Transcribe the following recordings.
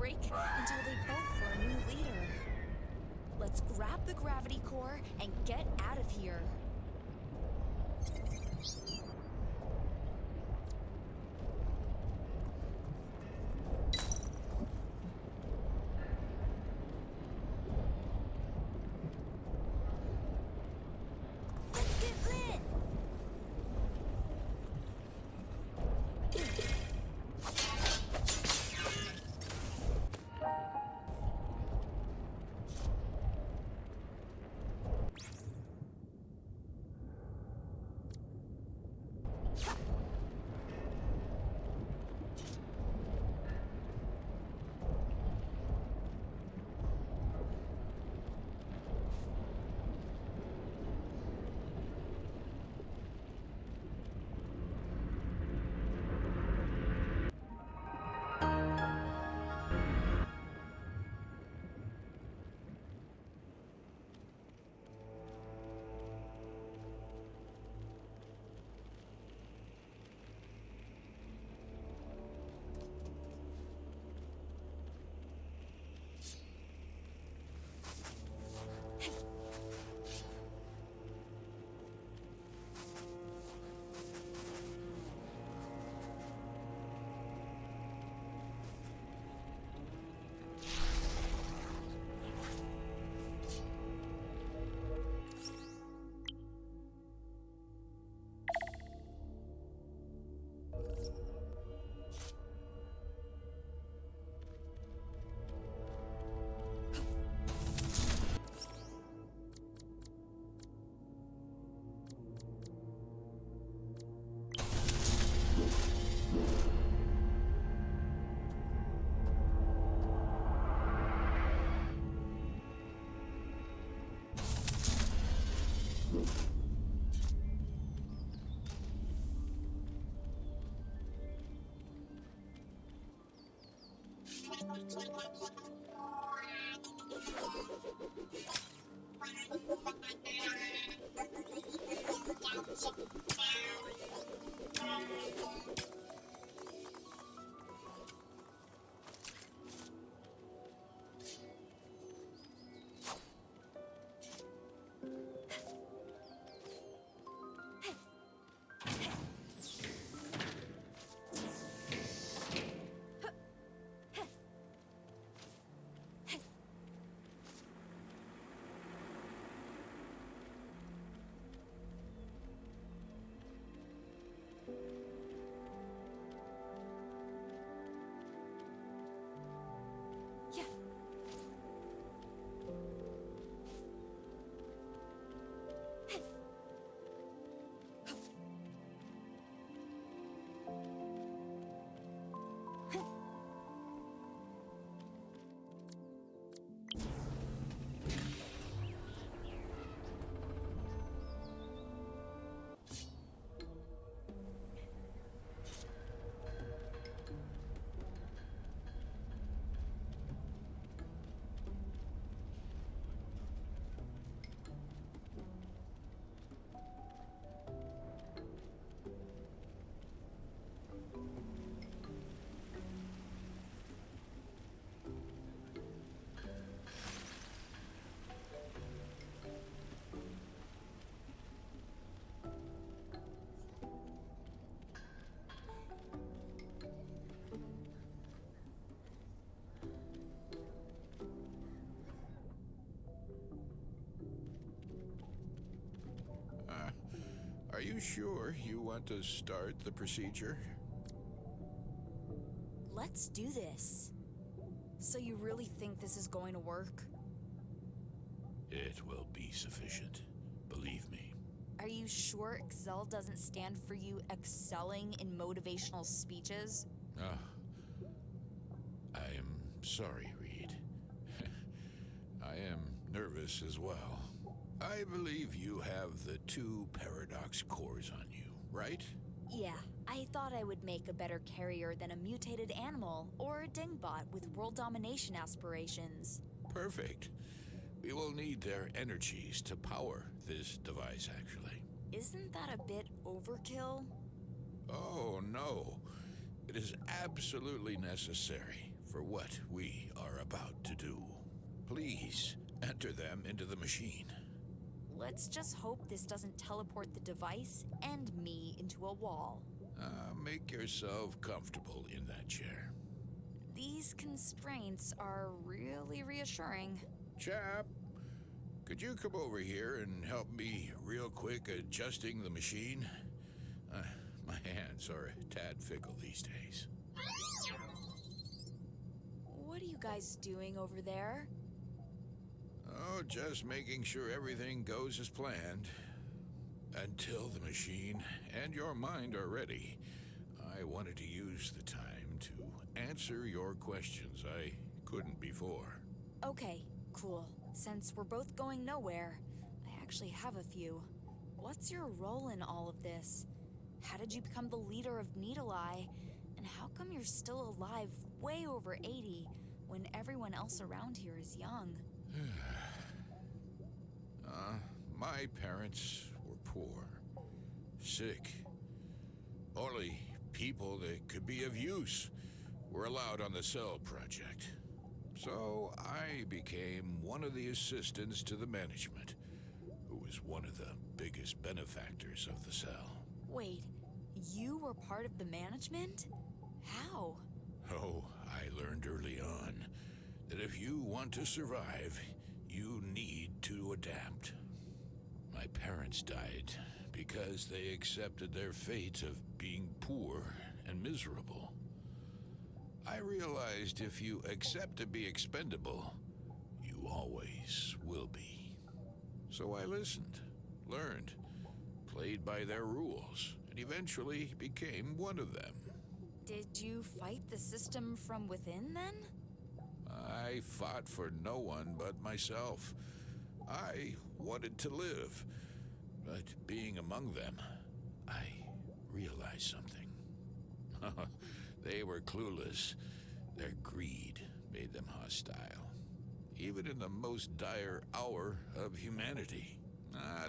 break until they vote for a new leader. Let's grab the gravity core and get out of here. Are you sure you want to start the procedure? Let's do this. So you really think this is going to work? It will be sufficient. Believe me. Are you sure XEL doesn't stand for you excelling in motivational speeches? I am sorry, Reed. I am nervous as well. I believe you have the 2 paradox cores on you, right? Yeah, I thought I would make a better carrier than a mutated animal or a dingbot with world domination aspirations. Perfect. We will need their energies to power this device, actually. Isn't that a bit overkill? Oh, no. It is absolutely necessary. for what we are about to do. Please enter them into the machine. Let's just hope this doesn't teleport the device and me into a wall. Make yourself comfortable in that chair. These constraints are really reassuring. Chap, could you come over here and help me real quick adjusting the machine? My hands are a tad fickle these days. What are you guys doing over there? Oh, just making sure everything goes as planned. Until the machine and your mind are ready, I wanted to use the time to answer your questions I couldn't before. Okay, cool. Since we're both going nowhere, I actually have a few. What's your role in all of this? How did you become the leader of Needle Eye? And how come you're still alive way over 80 when everyone else around here is young? My parents were poor, sick. Only people that could be of use were allowed on the XEL project. So I became one of the assistants to the management, who was one of the biggest benefactors of the XEL. Wait, you were part of the management? How? Oh, I learned early on that if you want to survive, you need to adapt. My parents died because they accepted their fate of being poor and miserable. I realized if you accept to be expendable, you always will be. So I listened, learned, played by their rules, and eventually became one of them. Did you fight the system from within then? I fought for no one but myself. I wanted to live, but being among them, I realized something. They were clueless. Their greed made them hostile, even in the most dire hour of humanity.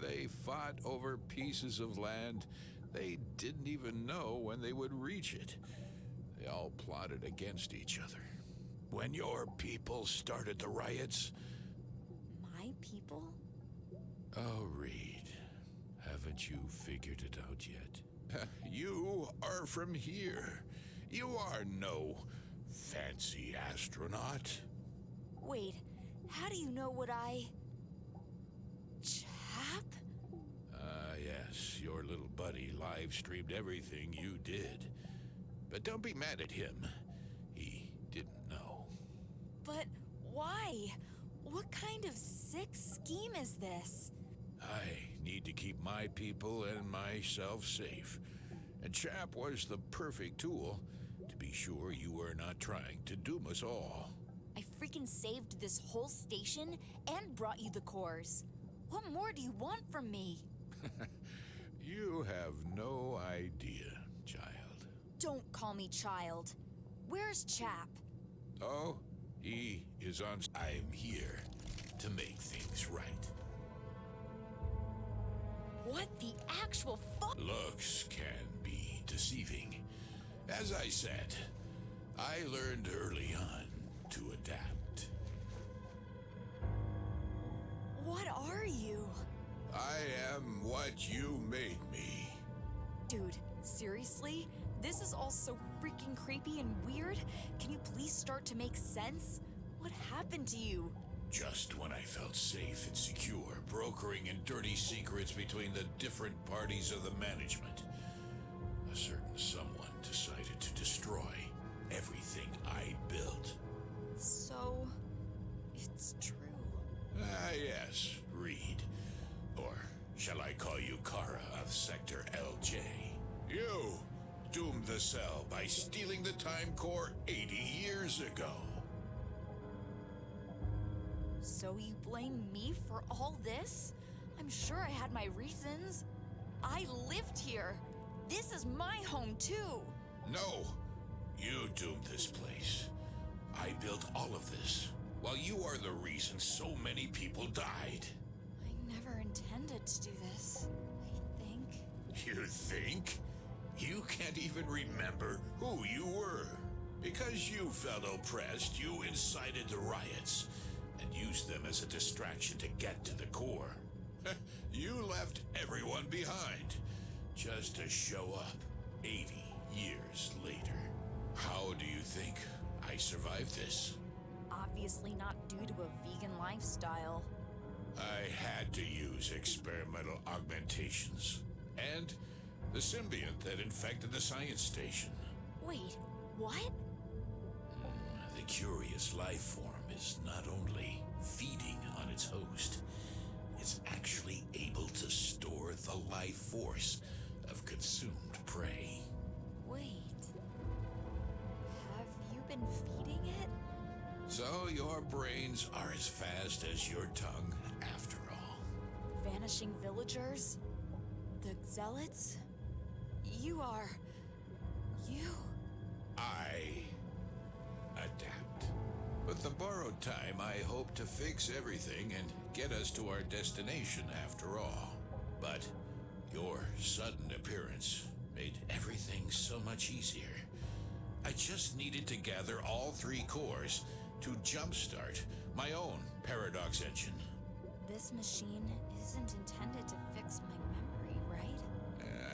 They fought over pieces of land they didn't even know when they would reach it. They all plotted against each other. When your people started the riots... My people? Oh, Reed, haven't you figured it out yet? You are from here. You are no fancy astronaut. Wait, how do you know what I... Chap? Yes, your little buddy live-streamed everything you did. But don't be mad at him. He didn't know. But why? What kind of sick scheme is this? I need to keep my people and myself safe. And Chap was the perfect tool to be sure you were not trying to doom us all. I freaking saved this whole station and brought you the cores. What more do you want from me? You have no idea, child. Don't call me child. Where's Chap? Oh, he is on... I'm here to make things right. What the actual fuck? Looks can be deceiving. As I said, I learned early on to adapt. What are you? I am what you made me. Dude, seriously? This is all so freaking creepy and weird. Can you please start to make sense? What happened to you? Just when I felt safe and secure, brokering in dirty secrets between the different parties of the management, a certain someone decided to destroy everything I built. So, it's true. Yes, Reed. Or shall I call you Kara of Sector LJ? You doomed the XEL by stealing the time core 80 years ago. So you blame me for all this? I'm sure I had my reasons. I lived here. This is my home too. No, you doomed this place. I built all of this, while you are the reason so many people died. I never intended to do this, I think. You think? You can't even remember who you were. Because you felt oppressed, you incited the riots and used them as a distraction to get to the core. You left everyone behind, just to show up 80 years later. How do you think I survived this? Obviously not due to a vegan lifestyle. I had to use experimental augmentations and the symbiont that infected the science station. Wait, what? The curious life form is not only feeding on its host, it's actually able to store the life force of consumed prey. Wait. Have you been feeding it? So your brains are as fast as your tongue after all. Vanishing villagers? The zealots? You are... you... I adapt. With the borrowed time, I hope to fix everything and get us to our destination after all. But your sudden appearance made everything so much easier. I just needed to gather all 3 cores to jumpstart my own paradox engine. This machine isn't intended to fix my memory, right?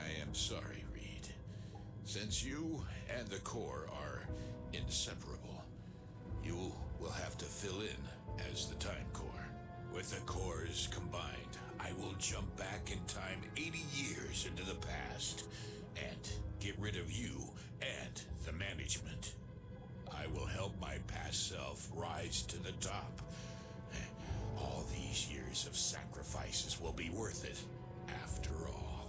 I am sorry, Reed. Since you and the core are inseparable, you will have to fill in as the time core. With the cores combined, I will jump back in time 80 years into the past and get rid of you and the management. I will help my past self rise to the top. All these years of sacrifices will be worth it, after all.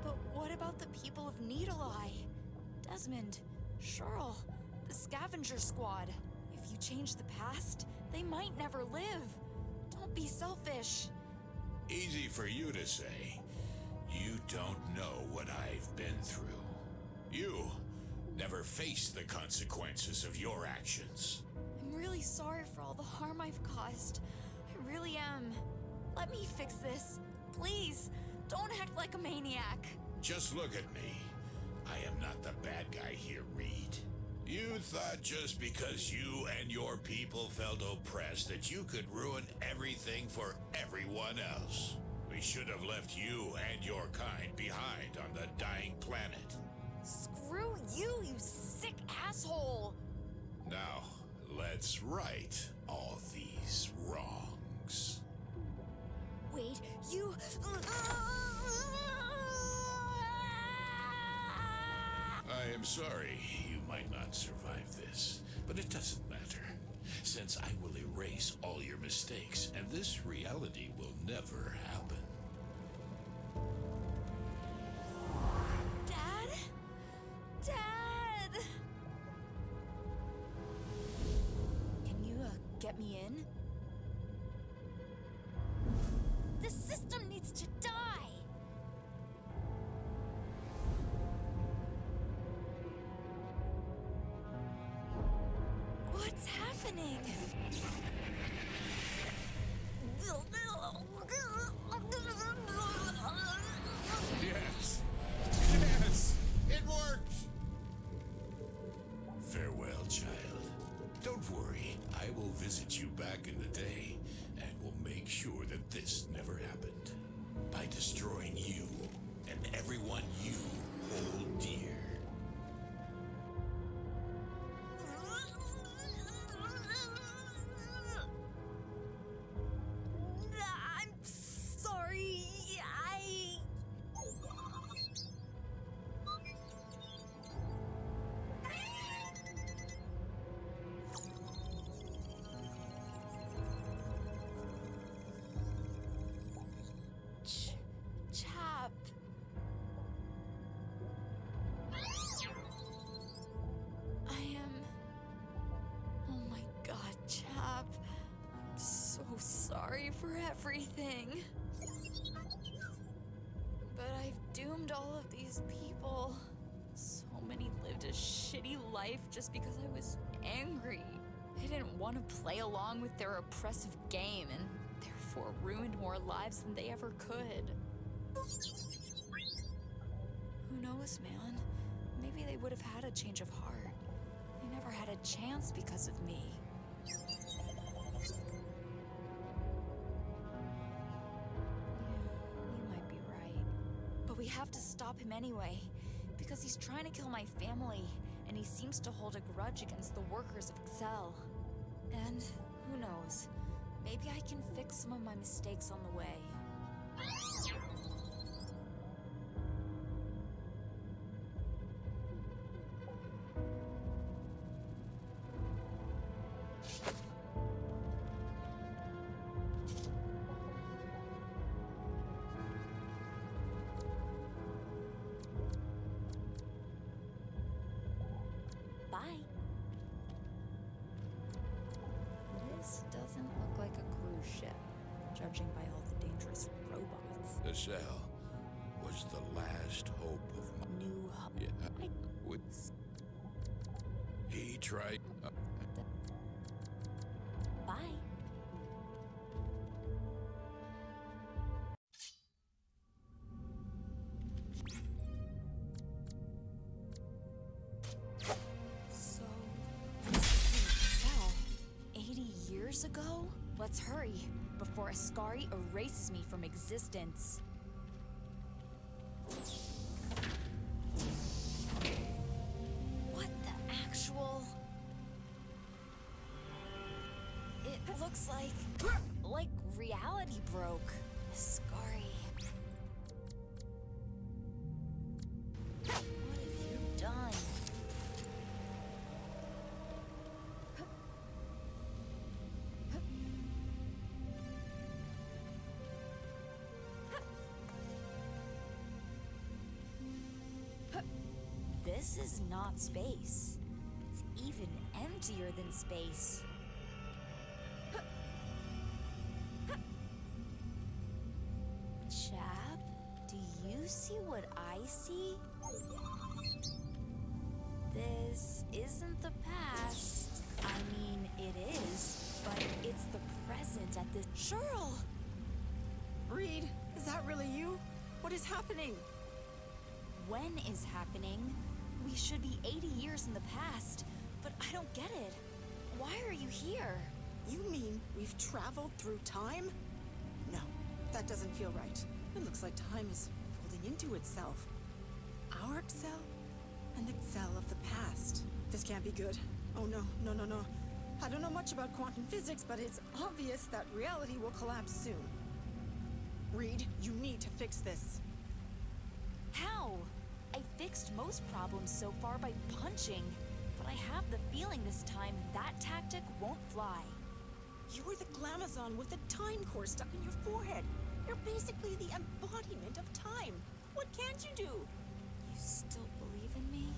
But what about the people of Needle Eye? Desmond, Shirl, the scavenger squad. If you change the past, they might never live. Don't be selfish. Easy for you to say. You don't know what I've been through. You never faced the consequences of your actions. I'm really sorry for all the harm I've caused. I really am. Let me fix this. Please, don't act like a maniac. Just look at me. I am not the bad guy here, Reed. You thought just because you and your people felt oppressed that you could ruin everything for everyone else. We should have left you and your kind behind on the dying planet. Screw you, you sick asshole! Now, let's right all these wrongs. Wait, you... I am sorry you might not survive this, but it doesn't matter, since I will erase all your mistakes, and this reality will never happen. Dad? Dad! Can you, get me in? The system needs to die! What's happening? Yes! Yes! It worked! Farewell, child. Don't worry, I will visit you back in the day, and will make sure that this never happened. By destroying you, and everyone you hold dear. I'm sorry, Chap. I am... Oh my god, Chap. I'm so sorry for everything. But I've doomed all of these people. So many lived a shitty life just because I was angry. I didn't want to play along with their oppressive game and therefore ruined more lives than they ever could. Who knows, man? Maybe they would have had a change of heart. never had a chance because of me. Yeah, you might be right. But we have to stop him anyway, because he's trying to kill my family, and he seems to hold a grudge against the workers of XEL. And who knows, maybe I can fix some of my mistakes on the way. Bye. This doesn't look like a cruise ship, judging by all the dangerous robots. The cell was the last hope of my... New hub. Yeah, he tried... Bye. So, this is the cell. 80 years ago? Let's hurry, before Ascari erases me from existence. What the actual... It looks like reality broke. Ascari. What have you done? This is not space. It's even emptier than space. Chap, do you see what I see? This isn't the past. I mean, it is, but it's the present at this... Cheryl! Reed, is that really you? What is happening? When is happening? We should be 80 years in the past, but I don't get it. Why are you here? You mean we've traveled through time? No, that doesn't feel right. It looks like time is folding into itself. Our XEL and the XEL of the past. This can't be good. Oh no, no, no, no. I don't know much about quantum physics, but it's obvious that reality will collapse soon. Reed, you need to fix this. How? I fixed most problems so far by punching, but I have the feeling this time that tactic won't fly. You're the Glamazon with a time core stuck in your forehead. You're basically the embodiment of time. What can't you do? You still believe in me?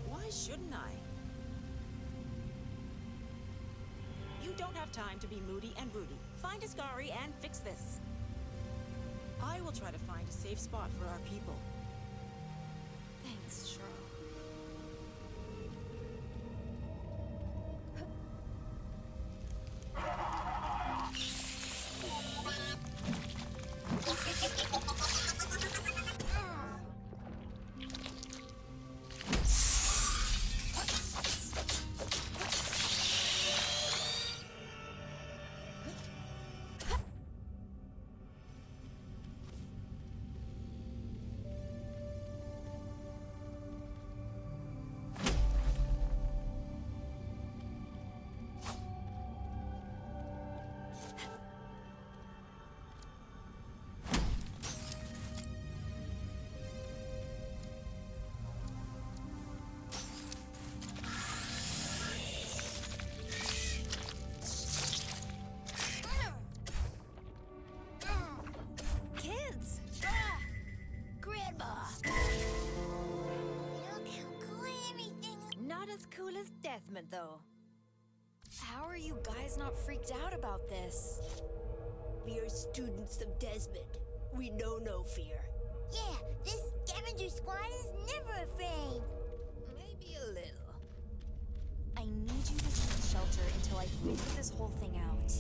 Why shouldn't I? You don't have time to be moody and broody. Find Ascari and fix this. I will try to find a safe spot for our people. Thanks, Cheryl. Though. How are you guys not freaked out about this? We are students of Desmond. We know no fear. Yeah, this scavenger squad is never afraid. Maybe a little. I need you to seek shelter until I figure this whole thing out.